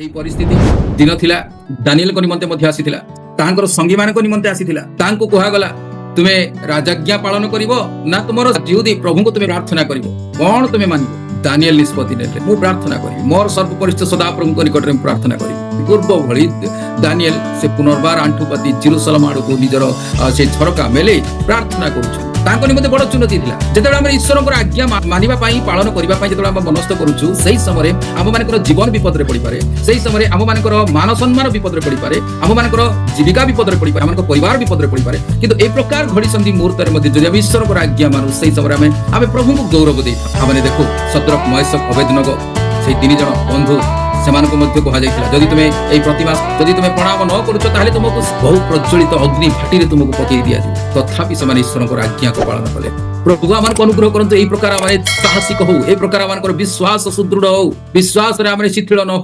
এই পরিস্থিতি দিন थिला दानिएल को निमंते मध्य आसीथिला तांकर संगी मान को निमंते आसीथिला तांको कोहा गला तुमे राजज्ञा पालन करिवो ना तुमरो जीवदी प्रभु को तुमे प्रार्थना करिवो कोन तुमे मानिवो दानिएल निष्पत्ति नेले मु प्रार्थना करी मोर सर्वपरिष्ठ सदा प्रभु को निकट रे प्रार्थना करी पूर्व भଳି दानिएल से पुनर्बार आंठुपाती जेरूशलेम आड़ को निजर से झरका मेले प्रार्थना करूछु तांको निमंते बड़ चुनौती थिला जेतेबेला हम ईश्वर को आज्ञा मानिबा पई पालन करिबा पई जेतेबेला हम मनस्थ करूछु सेही समय हम मानकर जीवन विपद रे पड़ी पारे सेही समय हम मानकर मान सम्मान विपद रे पड़ी पारे हम मानकर जीविका विपद रे पड़ी पारे हमर परिवार विपद रे पड़ी पारे किंतु ए प्रकार घड़ी संधि मुहूर्त रे मध्ये जदि हम ईश्वर को आज्ञा मानु सेही समय हम प्रभु को गौरव दे हमने देखो सद्रक महेशक अबेदनगो से तीन जन बंधु सेमानको मध्य कहा जायतिला जदि तुमे एई प्रतिमा जदि तुमे प्रणाम न करूछ ताले तुमको बहु प्रज्वलित अग्नि भाटी रे तुमको पकई दिया तथापि समान ईश्वर को आज्ञा को पालन कले प्रभु हमन को अनुग्रह करंतु एई प्रकार हमरे साहसिक हो एई प्रकार हमन विश्वास सुदृढ़ हो विश्वास रे हमरे शिथिल न हो।